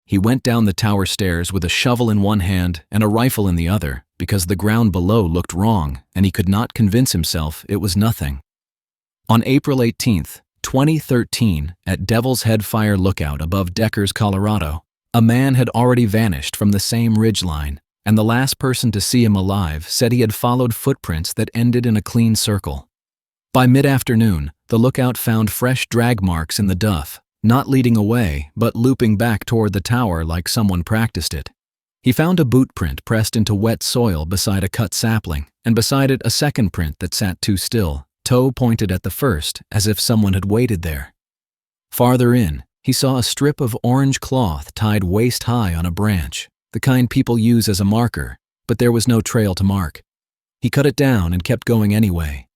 He went down the tower stairs with a shovel in one hand and a rifle in the other because the ground below looked wrong and he could not convince himself it was nothing. On April 18th, 2013, at Devil's Head Fire Lookout above Deckers, Colorado, a man had already vanished from the same ridgeline, and the last person to see him alive said he had followed footprints that ended in a clean circle. By mid-afternoon, the lookout found fresh drag marks in the duff, not leading away, but looping back toward the tower like someone practiced it. He found a boot print pressed into wet soil beside a cut sapling, and beside it a second print that sat too still, toe pointed at the first, as if someone had waited there. Farther in, he saw a strip of orange cloth tied waist-high on a branch, the kind people use as a marker, but there was no trail to mark. He cut it down and kept going anyway.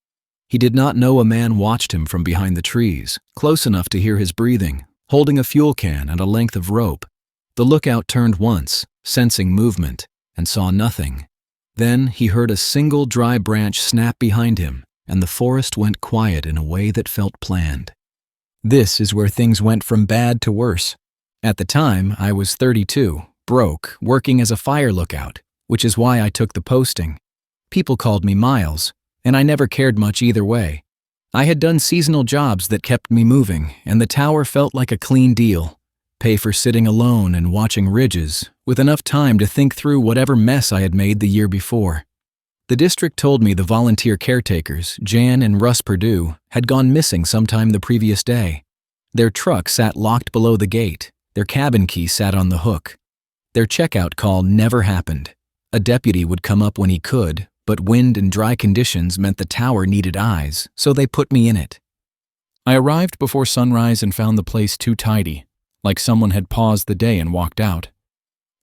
He did not know a man watched him from behind the trees, close enough to hear his breathing, holding a fuel can and a length of rope. The lookout turned once, sensing movement, and saw nothing. Then he heard a single dry branch snap behind him, and the forest went quiet in a way that felt planned. This is where things went from bad to worse. At the time, I was 32, broke, working as a fire lookout, which is why I took the posting. People called me Miles, and I never cared much either way. I had done seasonal jobs that kept me moving, and the tower felt like a clean deal. Pay for sitting alone and watching ridges, with enough time to think through whatever mess I had made the year before. The district told me the volunteer caretakers, Jan and Russ Perdue, had gone missing sometime the previous day. Their truck sat locked below the gate. Their cabin key sat on the hook. Their checkout call never happened. A deputy would come up when he could, but wind and dry conditions meant the tower needed eyes, so they put me in it. I arrived before sunrise and found the place too tidy, like someone had paused the day and walked out.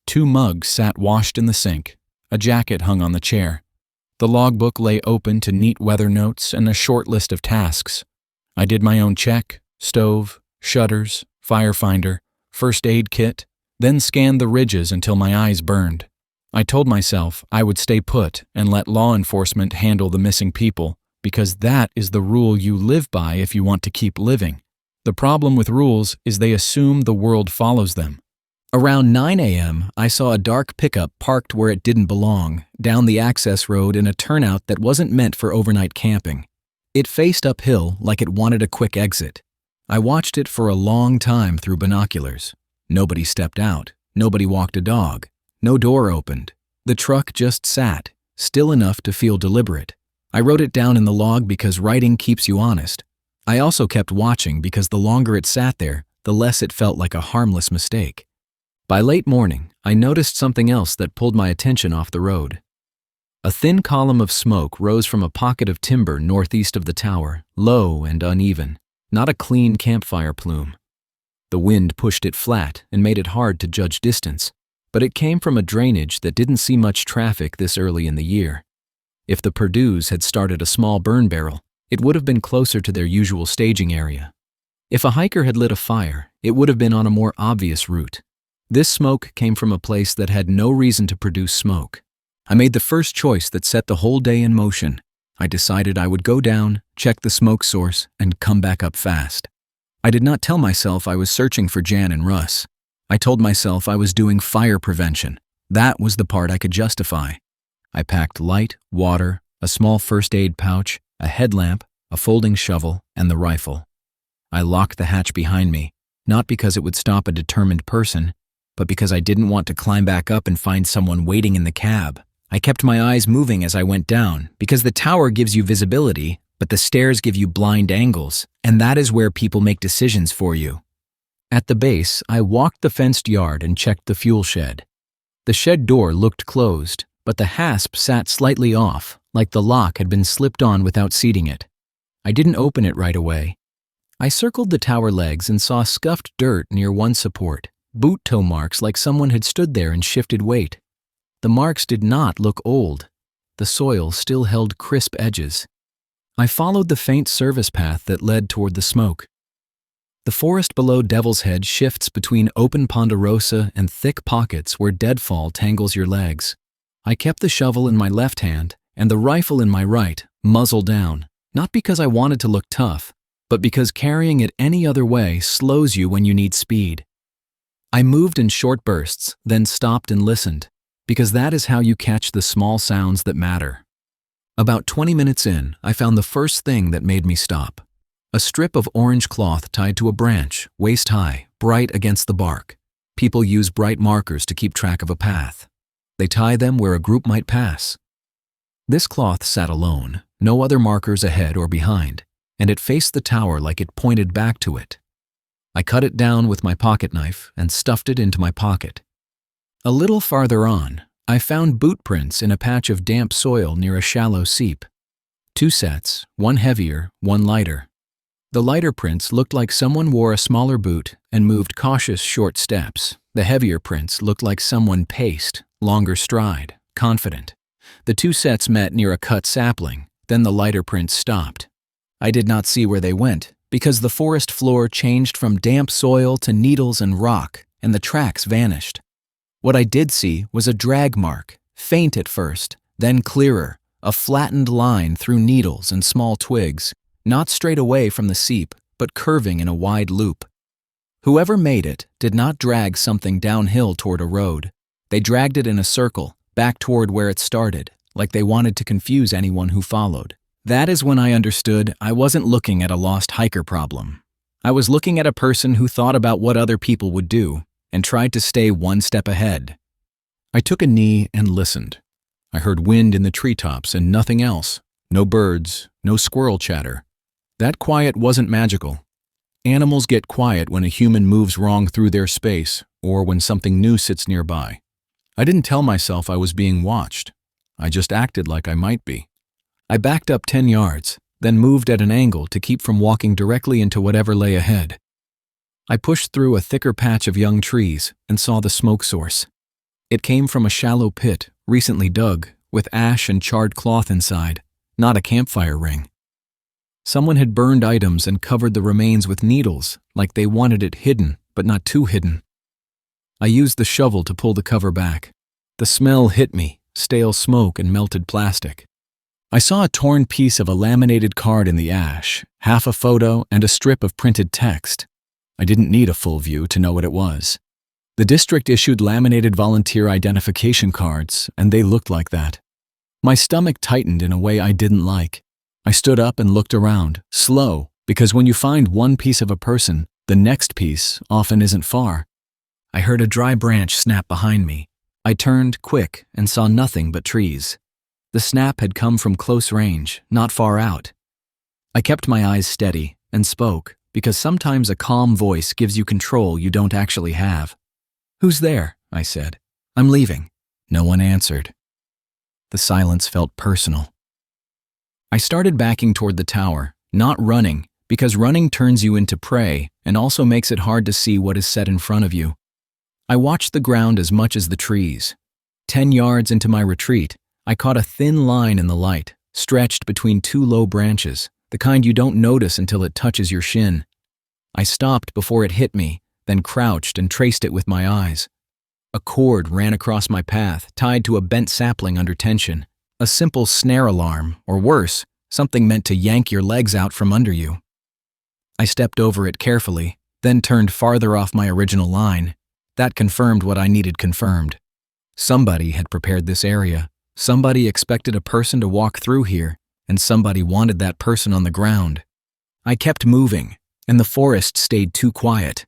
2 mugs sat washed in the sink. A jacket hung on the chair. The logbook lay open to neat weather notes and a short list of tasks. I did my own check, stove, shutters, fire finder, first aid kit, then scanned the ridges until my eyes burned. I told myself I would stay put and let law enforcement handle the missing people, because that is the rule you live by if you want to keep living. The problem with rules is they assume the world follows them. Around 9 a.m., I saw a dark pickup parked where it didn't belong, down the access road in a turnout that wasn't meant for overnight camping. It faced uphill like it wanted a quick exit. I watched it for a long time through binoculars. Nobody stepped out. Nobody walked a dog. No door opened. The truck just sat, still enough to feel deliberate. I wrote it down in the log because writing keeps you honest. I also kept watching because the longer it sat there, the less it felt like a harmless mistake. By late morning, I noticed something else that pulled my attention off the road. A thin column of smoke rose from a pocket of timber northeast of the tower, low and uneven, not a clean campfire plume. The wind pushed it flat and made it hard to judge distance, but it came from a drainage that didn't see much traffic this early in the year. If the Perdues had started a small burn barrel, it would have been closer to their usual staging area. If a hiker had lit a fire, it would have been on a more obvious route. This smoke came from a place that had no reason to produce smoke. I made the first choice that set the whole day in motion. I decided I would go down, check the smoke source, and come back up fast. I did not tell myself I was searching for Jan and Russ. I told myself I was doing fire prevention. That was the part I could justify. I packed light, water, a small first aid pouch, a headlamp, a folding shovel, and the rifle. I locked the hatch behind me, not because it would stop a determined person, but because I didn't want to climb back up and find someone waiting in the cab. I kept my eyes moving as I went down, because the tower gives you visibility, but the stairs give you blind angles, and that is where people make decisions for you. At the base, I walked the fenced yard and checked the fuel shed. The shed door looked closed, but the hasp sat slightly off, like the lock had been slipped on without seating it. I didn't open it right away. I circled the tower legs and saw scuffed dirt near one support, boot toe marks like someone had stood there and shifted weight. The marks did not look old. The soil still held crisp edges. I followed the faint service path that led toward the smoke. The forest below Devil's Head shifts between open ponderosa and thick pockets where deadfall tangles your legs. I kept the shovel in my left hand and the rifle in my right, muzzle down, not because I wanted to look tough, but because carrying it any other way slows you when you need speed. I moved in short bursts, then stopped and listened, because that is how you catch the small sounds that matter. About 20 minutes in, I found the first thing that made me stop. A strip of orange cloth tied to a branch, waist high, bright against the bark. People use bright markers to keep track of a path. They tie them where a group might pass. This cloth sat alone, no other markers ahead or behind, and it faced the tower like it pointed back to it. I cut it down with my pocket knife and stuffed it into my pocket. A little farther on, I found boot prints in a patch of damp soil near a shallow seep. 2 sets, one heavier, one lighter. The lighter prints looked like someone wore a smaller boot and moved cautious short steps. The heavier prints looked like someone paced, longer stride, confident. The 2 sets met near a cut sapling, then the lighter prints stopped. I did not see where they went, because the forest floor changed from damp soil to needles and rock, and the tracks vanished. What I did see was a drag mark, faint at first, then clearer, a flattened line through needles and small twigs, not straight away from the seep, but curving in a wide loop. Whoever made it did not drag something downhill toward a road. They dragged it in a circle, back toward where it started, like they wanted to confuse anyone who followed. That is when I understood I wasn't looking at a lost hiker problem. I was looking at a person who thought about what other people would do and tried to stay one step ahead. I took a knee and listened. I heard wind in the treetops and nothing else. No birds, no squirrel chatter. That quiet wasn't magical. Animals get quiet when a human moves wrong through their space or when something new sits nearby. I didn't tell myself I was being watched. I just acted like I might be. I backed up 10 yards, then moved at an angle to keep from walking directly into whatever lay ahead. I pushed through a thicker patch of young trees and saw the smoke source. It came from a shallow pit, recently dug, with ash and charred cloth inside, not a campfire ring. Someone had burned items and covered the remains with needles, like they wanted it hidden, but not too hidden. I used the shovel to pull the cover back. The smell hit me, stale smoke and melted plastic. I saw a torn piece of a laminated card in the ash, half a photo and a strip of printed text. I didn't need a full view to know what it was. The district issued laminated volunteer identification cards, and they looked like that. My stomach tightened in a way I didn't like. I stood up and looked around, slow, because when you find one piece of a person, the next piece often isn't far. I heard a dry branch snap behind me. I turned quick and saw nothing but trees. The snap had come from close range, not far out. I kept my eyes steady and spoke, because sometimes a calm voice gives you control you don't actually have. "Who's there?" I said. "I'm leaving." No one answered. The silence felt personal. I started backing toward the tower, not running, because running turns you into prey and also makes it hard to see what is set in front of you. I watched the ground as much as the trees. 10 yards into my retreat, I caught a thin line in the light, stretched between 2 low branches, the kind you don't notice until it touches your shin. I stopped before it hit me, then crouched and traced it with my eyes. A cord ran across my path, tied to a bent sapling under tension. A simple snare alarm, or worse, something meant to yank your legs out from under you. I stepped over it carefully, then turned farther off my original line. That confirmed what I needed confirmed. Somebody had prepared this area. Somebody expected a person to walk through here, and somebody wanted that person on the ground. I kept moving, and the forest stayed too quiet.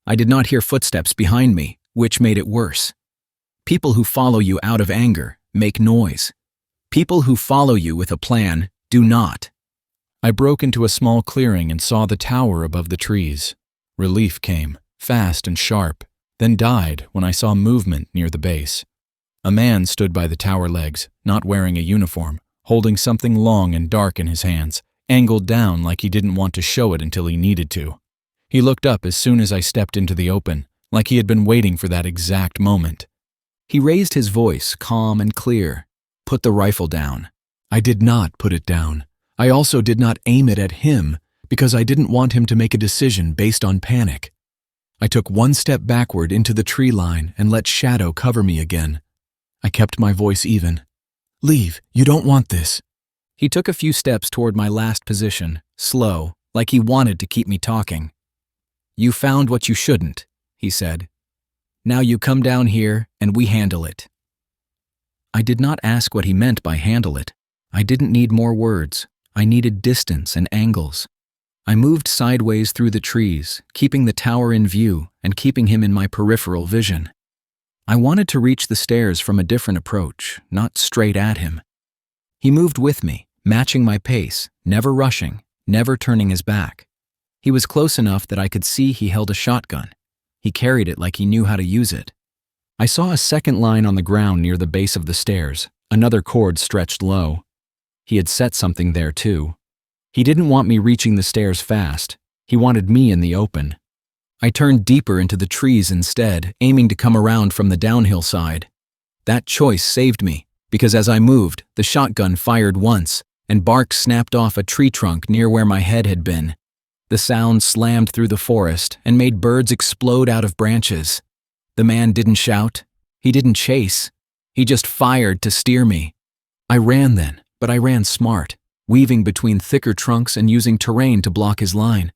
I did not hear footsteps behind me, which made it worse. People who follow you out of anger make noise. People who follow you with a plan do not. I broke into a small clearing and saw the tower above the trees. Relief came, fast and sharp, then died when I saw movement near the base. A man stood by the tower legs, not wearing a uniform, holding something long and dark in his hands, angled down like he didn't want to show it until he needed to. He looked up as soon as I stepped into the open, like he had been waiting for that exact moment. He raised his voice, calm and clear. "Put the rifle down." I did not put it down. I also did not aim it at him because I didn't want him to make a decision based on panic. I took one step backward into the tree line and let shadow cover me again. I kept my voice even. "Leave, you don't want this." He took a few steps toward my last position, slow, like he wanted to keep me talking. "You found what you shouldn't," he said. Now you come down here and we handle it." I did not ask what he meant by handle it. I didn't need more words. I needed distance and angles. I moved sideways through the trees, keeping the tower in view and keeping him in my peripheral vision. I wanted to reach the stairs from a different approach, not straight at him. He moved with me, matching my pace, never rushing, never turning his back. He was close enough that I could see he held a shotgun. He carried it like he knew how to use it. I saw a second line on the ground near the base of the stairs, another cord stretched low. He had set something there too. He didn't want me reaching the stairs fast. He wanted me in the open. I turned deeper into the trees instead, aiming to come around from the downhill side. That choice saved me, because as I moved, the shotgun fired once, and bark snapped off a tree trunk near where my head had been. The sound slammed through the forest and made birds explode out of branches. The man didn't shout. He didn't chase. He just fired to steer me. I ran then, but I ran smart, weaving between thicker trunks and using terrain to block his line.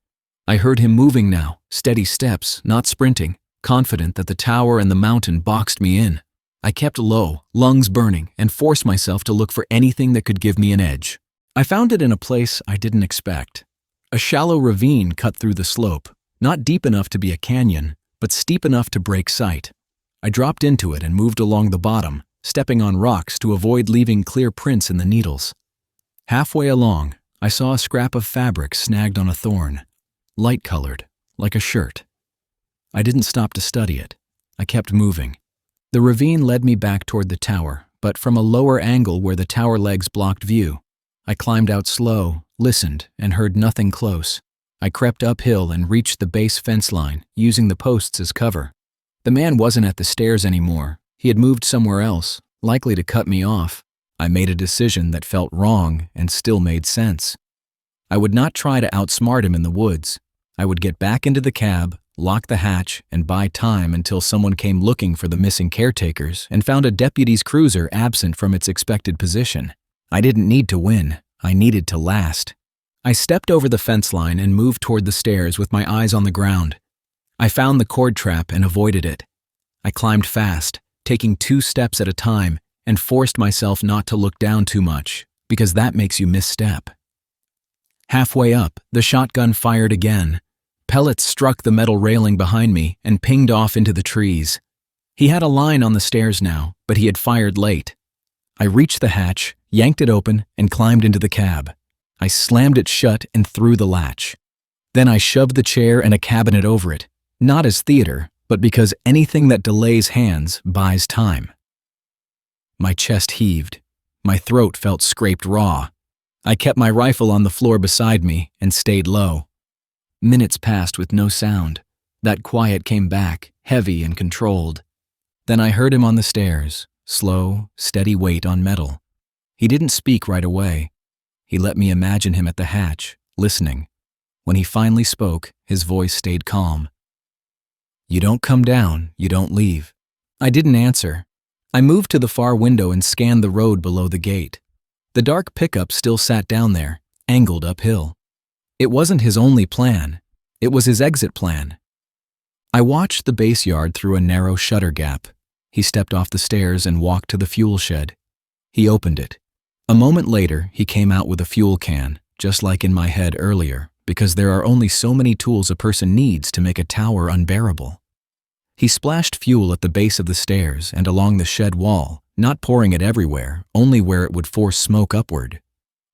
I heard him moving now, steady steps, not sprinting, confident that the tower and the mountain boxed me in. I kept low, lungs burning, and forced myself to look for anything that could give me an edge. I found it in a place I didn't expect. A shallow ravine cut through the slope, not deep enough to be a canyon, but steep enough to break sight. I dropped into it and moved along the bottom, stepping on rocks to avoid leaving clear prints in the needles. Halfway along, I saw a scrap of fabric snagged on a thorn, light-colored, like a shirt. I didn't stop to study it. I kept moving. The ravine led me back toward the tower, but from a lower angle where the tower legs blocked view. I climbed out slow, listened, and heard nothing close. I crept uphill and reached the base fence line, using the posts as cover. The man wasn't at the stairs anymore. He had moved somewhere else, likely to cut me off. I made a decision that felt wrong and still made sense. I would not try to outsmart him in the woods. I would get back into the cab, lock the hatch, and buy time until someone came looking for the missing caretakers and found a deputy's cruiser absent from its expected position. I didn't need to win. I needed to last. I stepped over the fence line and moved toward the stairs with my eyes on the ground. I found the cord trap and avoided it. I climbed fast, taking 2 steps at a time, and forced myself not to look down too much, because that makes you misstep. Halfway up, the shotgun fired again. Pellets struck the metal railing behind me and pinged off into the trees. He had a line on the stairs now, but he had fired late. I reached the hatch, yanked it open, and climbed into the cab. I slammed it shut and threw the latch. Then I shoved the chair and a cabinet over it, not as theater, but because anything that delays hands buys time. My chest heaved. My throat felt scraped raw. I kept my rifle on the floor beside me and stayed low. Minutes passed with no sound. That quiet came back, heavy and controlled. Then I heard him on the stairs, slow, steady weight on metal. He didn't speak right away. He let me imagine him at the hatch, listening. When he finally spoke, his voice stayed calm. "You don't come down, you don't leave." I didn't answer. I moved to the far window and scanned the road below the gate. The dark pickup still sat down there, angled uphill. It wasn't his only plan. It was his exit plan. I watched the base yard through a narrow shutter gap. He stepped off the stairs and walked to the fuel shed. He opened it. A moment later, he came out with a fuel can, just like in my head earlier, because there are only so many tools a person needs to make a tower unbearable. He splashed fuel at the base of the stairs and along the shed wall, not pouring it everywhere, only where it would force smoke upward.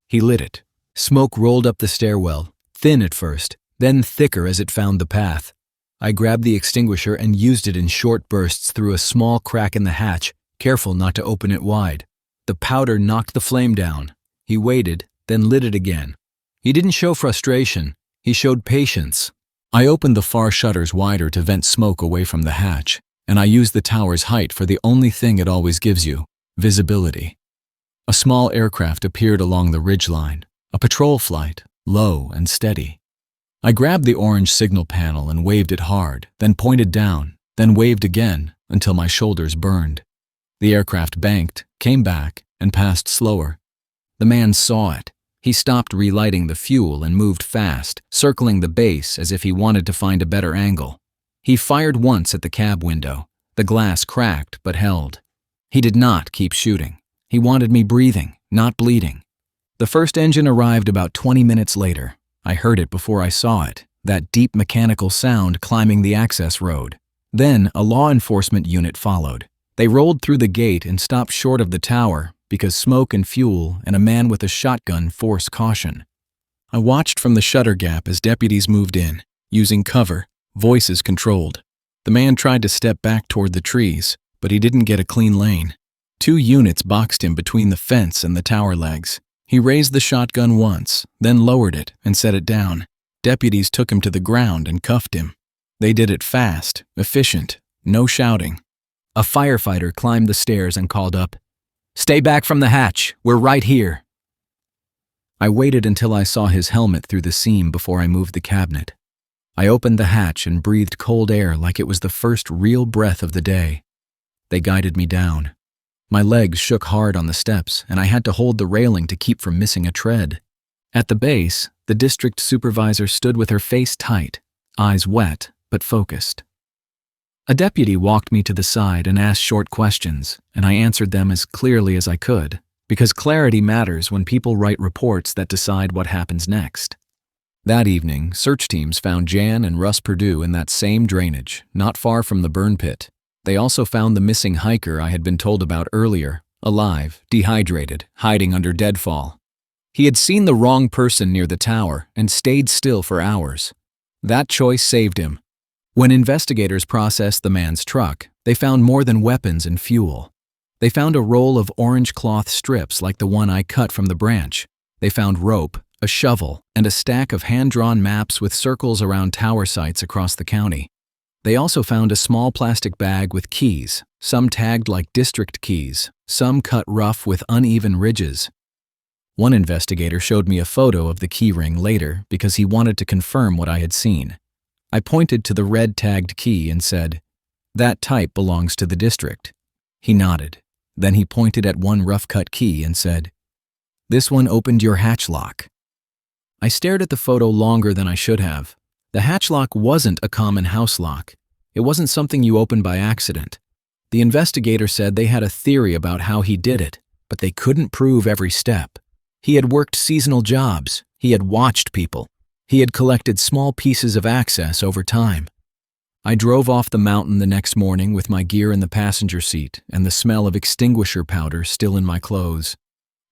He lit it. Smoke rolled up the stairwell, thin at first, then thicker as it found the path. I grabbed the extinguisher and used it in short bursts through a small crack in the hatch, careful not to open it wide. The powder knocked the flame down. He waited, then lit it again. He didn't show frustration. He showed patience. I opened the far shutters wider to vent smoke away from the hatch, and I used the tower's height for the only thing it always gives you, visibility. A small aircraft appeared along the ridgeline, a patrol flight, low and steady. I grabbed the orange signal panel and waved it hard, then pointed down, then waved again until my shoulders burned. The aircraft banked, came back, and passed slower. The man saw it. He stopped relighting the fuel and moved fast, circling the base as if he wanted to find a better angle. He fired once at the cab window, The glass cracked but held. He did not keep shooting. He wanted me breathing, not bleeding. The first engine arrived about 20 minutes later. I heard it before I saw it, that deep mechanical sound climbing the access road. Then a law enforcement unit followed. They rolled through the gate and stopped short of the tower because smoke and fuel and a man with a shotgun forced caution. I watched from the shutter gap as deputies moved in, using cover, voices controlled. The man tried to step back toward the trees, but he didn't get a clean lane. 2 units boxed him between the fence and the tower legs. He raised the shotgun once, then lowered it and set it down. Deputies took him to the ground and cuffed him. They did it fast, efficient, no shouting. A firefighter climbed the stairs and called up, "Stay back from the hatch, we're right here." I waited until I saw his helmet through the seam before I moved the cabinet. I opened the hatch and breathed cold air like it was the first real breath of the day. They guided me down. My legs shook hard on the steps, and I had to hold the railing to keep from missing a tread. At the base, the district supervisor stood with her face tight, eyes wet but focused. A deputy walked me to the side and asked short questions, and I answered them as clearly as I could, because clarity matters when people write reports that decide what happens next. That evening, search teams found Jan and Russ Perdue in that same drainage, not far from the burn pit. They also found the missing hiker I had been told about earlier, alive, dehydrated, hiding under deadfall. He had seen the wrong person near the tower and stayed still for hours. That choice saved him. When investigators processed the man's truck, they found more than weapons and fuel. They found a roll of orange cloth strips like the one I cut from the branch. They found rope, a shovel, and a stack of hand-drawn maps with circles around tower sites across the county. They also found a small plastic bag with keys, some tagged like district keys, some cut rough with uneven ridges. One investigator showed me a photo of the key ring later because he wanted to confirm what I had seen. I pointed to the red tagged key and said, "That type belongs to the district." He nodded. Then he pointed at one rough-cut key and said, "This one opened your hatch lock." I stared at the photo longer than I should have. The hatch lock wasn't a common house lock. It wasn't something you open by accident. The investigator said they had a theory about how he did it, but they couldn't prove every step. He had worked seasonal jobs. He had watched people. He had collected small pieces of access over time. I drove off the mountain the next morning with my gear in the passenger seat and the smell of extinguisher powder still in my clothes.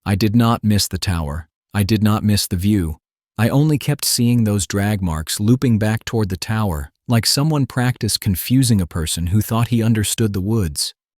I did not miss the tower. I did not miss the view. I only kept seeing those drag marks looping back toward the tower, like someone practiced confusing a person who thought he understood the woods.